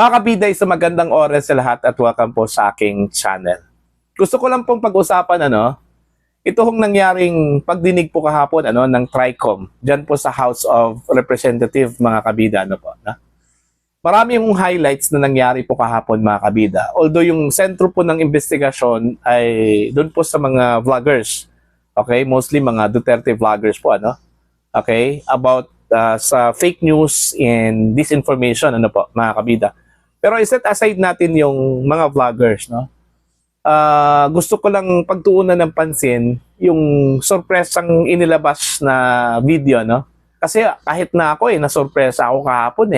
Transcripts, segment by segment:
Mga kabida, sa magandang oras sa lahat at welcome po sa aking channel. Gusto ko lang pong pag-usapan ito hong nangyaring pagdinig po kahapon ng TRICOM diyan po sa House of Representatives, mga kabida. Marami yung highlights na nangyari po kahapon, mga kabida. Although yung sentro po ng investigasyon ay doon po sa mga vloggers. Okay, mostly mga Duterte vloggers po Okay, about sa fake news and disinformation po, mga kabida. Pero iset aside natin yung mga vloggers, gusto ko lang pagtuunan ng pansin yung sorpresang inilabas na video, Kasi kahit na ako nasorpresa ako kahapon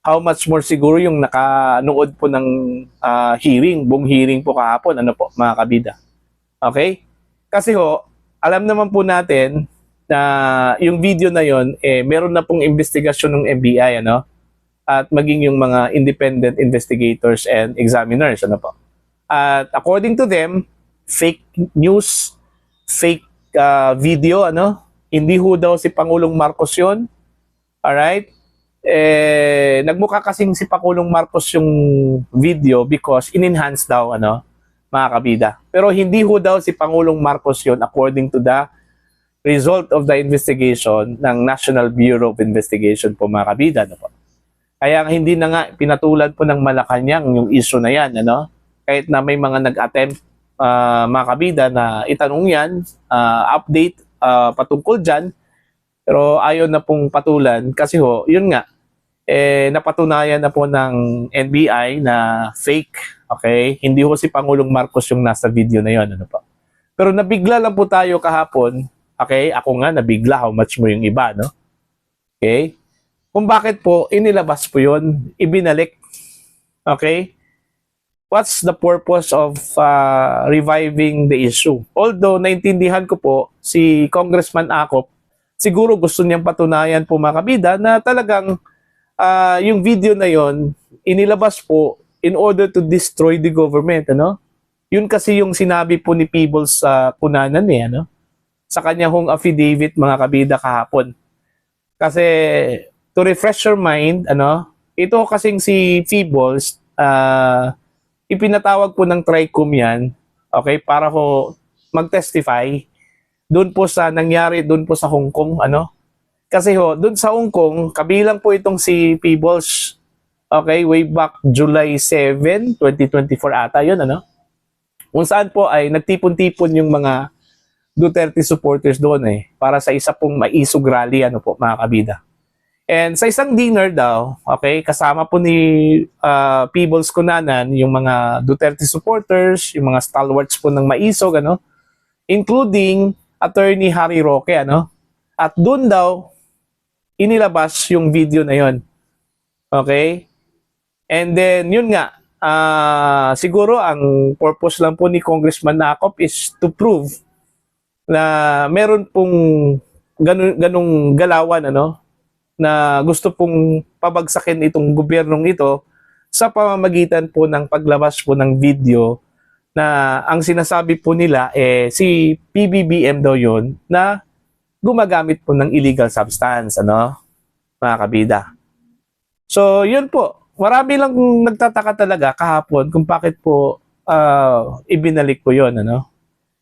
How much more siguro yung nakanood po ng buong hearing po kahapon, po, mga kabida. Okay? Kasi alam naman po natin na yung video na yon meron na pong investigasyon ng NBI, at maging yung mga independent investigators and examiners, po. At according to them, fake news, fake video, hindi ho daw si Pangulong Marcos yun. Alright? Nagmukha kasing si Pangulong Marcos yung video because in-enhance daw, mga kabida. Pero hindi ho daw si Pangulong Marcos yun according to the result of the investigation ng National Bureau of Investigation po, mga kabida. Po. Kaya hindi na nga pinatulad po ng Malacanang yung issue na yan, Kahit na may mga nag-attempt, mga kabida, na itanong yan, update patungkol dyan, pero ayaw na pong patulan kasi yun nga, napatunayan na po ng NBI na fake, okay? Hindi si Pangulong Marcos yung nasa video na yun, po. Pero nabigla lang po tayo kahapon, okay? Ako nga nabigla, how much mo yung iba, Okay? Kung bakit po inilabas po yun, ibinalik. Okay? What's the purpose of reviving the issue? Although naintindihan ko po si Congressman Acop, siguro gusto niyang patunayan po, mga kabida, na talagang yung video na yon inilabas po in order to destroy the government, Yun kasi yung sinabi po ni Peebles sa kunanan sa kanya hong affidavit, mga kabida, kahapon. Kasi to refresh your mind, ito kasing si Peebles, ipinatawag po ng TRICOM yan, okay, para mag-testify doon po sa nangyari doon po sa Hong Kong, Kasi doon sa Hong Kong, kabilang po itong si Peebles, okay, way back July 7, 2024 ata yun, Kung saan po ay nagtipon-tipon yung mga Duterte supporters doon para sa isa pong maisog rally, po, mga kabida. And sa isang dinner daw, okay, kasama po ni Peebles kunanan yung mga Duterte supporters, yung mga stalwarts po ng maisog, including Attorney Harry Roque, At doon daw inilabas yung video na yon. Okay? And then yun nga, siguro ang purpose lang po ni Congressman Acop is to prove na meron pong ganung galawan, na gusto pong pabagsakin itong gobyernong ito sa pamamagitan po ng paglabas po ng video na ang sinasabi po nila si PBBM daw yun na gumagamit po ng illegal substance, mga kabida. So, yun po. Marami lang nagtataka talaga kahapon kung bakit po ibinalik po yun,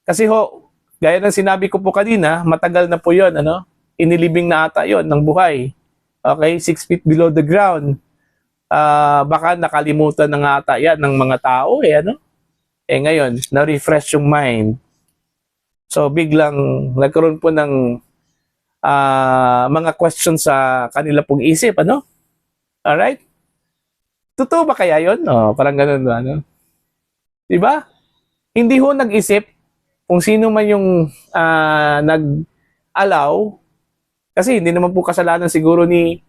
Kasi gaya ng sinabi ko po kanina, matagal na po yun, Inilibing na ata yun ng buhay. Okay, 6 feet below the ground. Baka nakalimutan na nga ata yan ng mga tao, ngayon, na-refresh yung mind. So, biglang nagkaroon po ng mga questions sa kanila pong isip, Alright? Totoo ba kaya yun? Parang ganun ba, Diba? Hindi nag-isip kung sino man yung nag-allow, kasi hindi naman po kasalanan siguro ni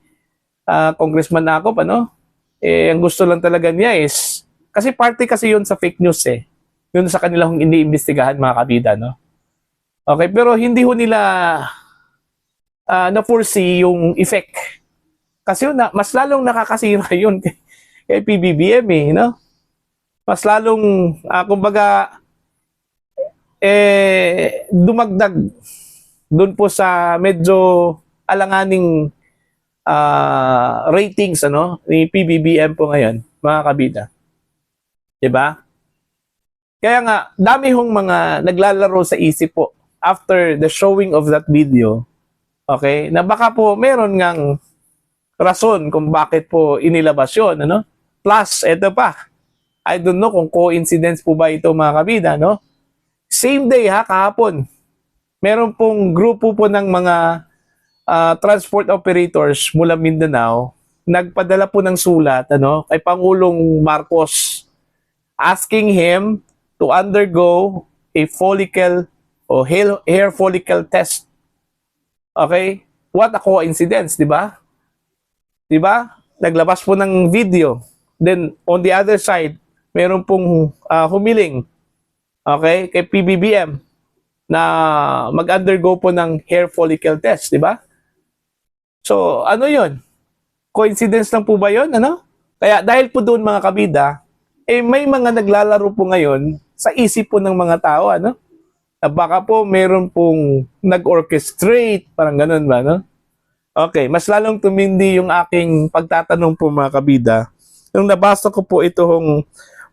Congressman Acop, ang gusto lang talaga niya is, kasi party kasi yun sa fake news Yun sa kanilang iniimbestigahan, mga kabida, Okay, pero hindi nila na-foresee yung effect. Kasi mas lalong nakakasira yun kay PBBM, Mas lalong, kumbaga, dumagdag doon po sa medyo alanganing ratings ano ni PBBM po ngayon, mga kabida. 'Di ba? Kaya nga dami hong mga naglalaro sa isip po after the showing of that video. Okay? Na baka po meron ngang rason kung bakit po inilabas 'yon, ano? Plus, eto pa. I don't know kung coincidence po ba ito, mga kabida, no? Same day ha, kahapon. Meron pong grupo po ng mga transport operators mula Mindanao, nagpadala po ng sulat ano, kay Pangulong Marcos asking him to undergo a follicle o hair follicle test. Okay? What a coincidence, di ba? Di ba? Naglabas po ng video. Then, on the other side, meron pong humiling, okay, kay PBBM na mag-undergo po ng hair follicle test, di ba? So, ano yun? Coincidence lang po ba yun? Ano? Kaya dahil po doon, mga kabida, may mga naglalaro po ngayon sa isip po ng mga tao, ano? Na baka po meron pong nag-orchestrate, parang ganun ba, no? Okay, mas lalong tumindi yung aking pagtatanong po, mga kabida. Nung nabasa ko po itong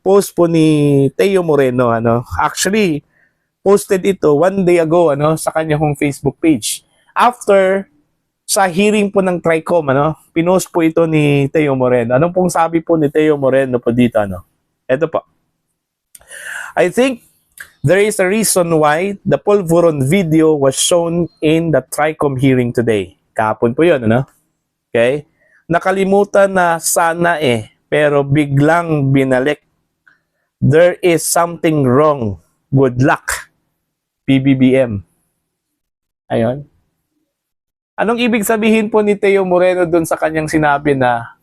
post po ni Teo Moreno, ano? Actually, posted ito 1 day ago, ano, sa kanyang Facebook page. After sa hearing po ng TRICOM, ano, pinost po ito ni Teo Moreno. Anong pong sabi po ni Teo Moreno po dito, ano? Ito po. I think there is a reason why the Polvoron video was shown in the TRICOM hearing today. Kahapon po yun, ano? Okay? Nakalimutan na sana pero biglang binalik. There is something wrong. Good luck, PBBM. Ayun. Anong ibig sabihin po ni Teo Moreno doon sa kanyang sinabi na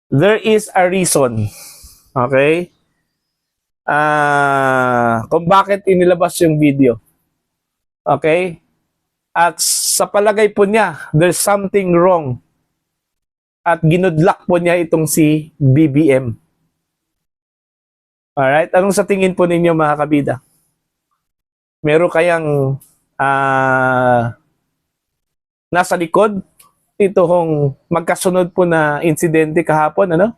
there is a reason, okay? Kung bakit inilabas yung video. Okay? At sa palagay po niya, there's something wrong. At ginudlak po niya itong si BBM. Alright? Anong sa tingin po ninyo, mga kabida? Meron kayang nasa likod ito hong magkasunod po na insidente kahapon, ano?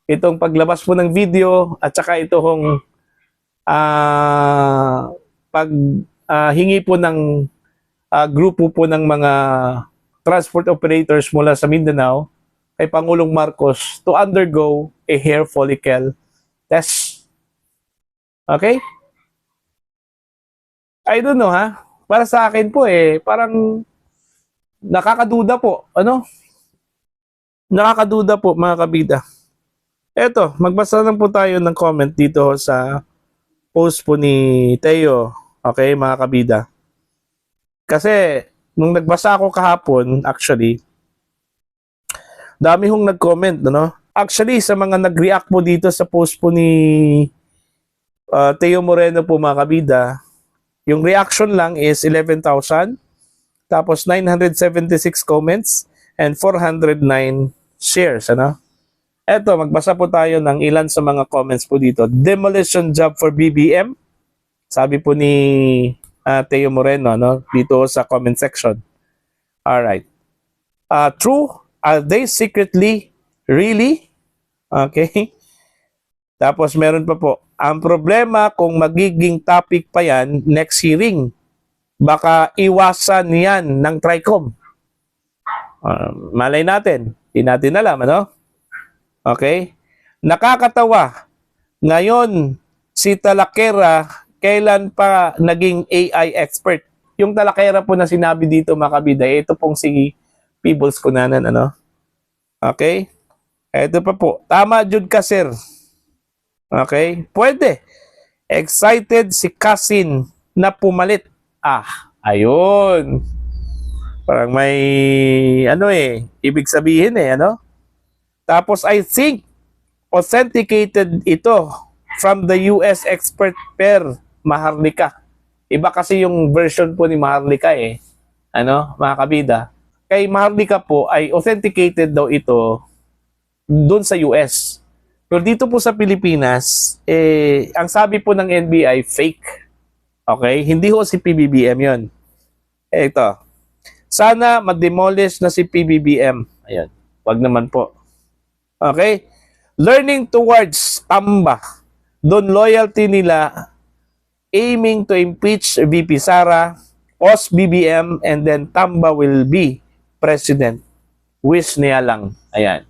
Itong paglabas po ng video at saka ito hong hingi po ng grupo po ng mga transport operators mula sa Mindanao kay Pangulong Marcos to undergo a hair follicle test. Okay? I don't know ha. Para sa akin po parang nakakaduda po, ano? Nakakaduda po, mga kabida. Eto, magbasa lang po tayo ng comment dito sa post po ni Teo. Okay, mga kabida. Kasi, nung nagbasa ako kahapon, actually, dami hong nag-comment, no? Actually, sa mga nag-react po dito sa post po ni Teo Moreno po, mga kabida, yung reaction lang is 11,000. Tapos 976 comments and 409 shares, ano? Eto, magbasa po tayo ng ilan sa mga comments po dito. Demolition job for BBM. Sabi po ni Teo Moreno, no? Dito sa comment section. Alright. True? Are they secretly? Really? Okay. Tapos meron pa po. Ang problema kung magiging topic pa yan next hearing. Baka iwasan yan ng TRICOM. Malay natin. Hindi natin alam, ano? Okay? Nakakatawa. Ngayon, si Talakera, kailan pa naging AI expert? Yung Talakera po na sinabi dito, mga kabida, ito pong si Peebles Cunanan, ano? Okay? Ito pa po. Tama, Jud ka, sir. Okay? Pwede. Excited si Kasin na pumalit. Ayun. Parang may ibig sabihin ano? Tapos I think authenticated ito from the US expert per Maharlika. Iba kasi yung version po ni Maharlika ano, mga kabida. Kay Maharlika po ay authenticated daw ito doon sa US. Pero dito po sa Pilipinas, ang sabi po ng NBI, fake. Okay? Hindi ho si PBBM yon. Ito. Sana ma-demolish na si PBBM. Ayan. Wag naman po. Okay? Learning towards tamba. Doon loyalty nila aiming to impeach VP Sara, OS BBM, and then Tamba will be president. Wish niya lang. Ayan.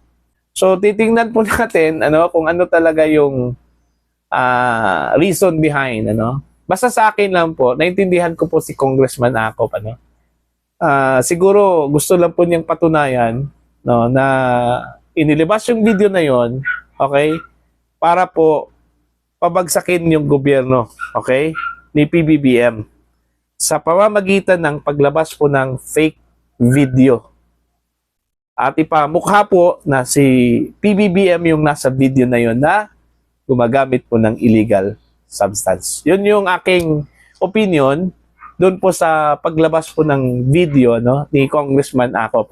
So, titingnan po natin kung ano talaga yung reason behind. Basta sa akin lang po, naintindihan ko po si Congressman Acop. Siguro gusto lang po niyang patunayan na inilabas yung video na yon, okay, para po pabagsakin yung gobyerno, okay, ni PBBM sa pamamagitan ng paglabas po ng fake video. At ipamukha po na si PBBM yung nasa video na yon na gumagamit po ng illegal substance. Yun yung aking opinion doon po sa paglabas po ng video ni Congressman Acop.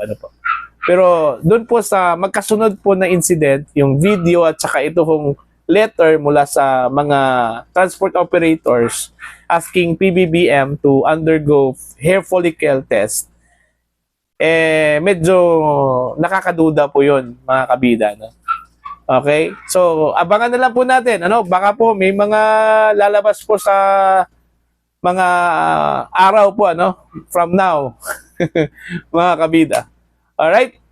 Pero doon po sa magkasunod po na incident, yung video at saka ito kong letter mula sa mga transport operators asking PBBM to undergo hair follicle test, medyo nakakaduda po yun, mga kabida. Okay? So, abangan na lang po natin. Baka po may mga lalabas po sa mga araw po, from now, mga kabida. Alright?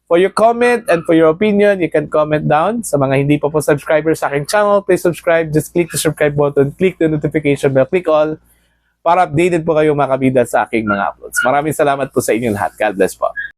For your comment and for your opinion, you can comment down. Sa mga hindi pa po subscribers sa aking channel, please subscribe. Just click the subscribe button, click the notification bell, click all para updated po kayo, mga kabida, sa aking mga uploads. Maraming salamat po sa inyong lahat. God bless po.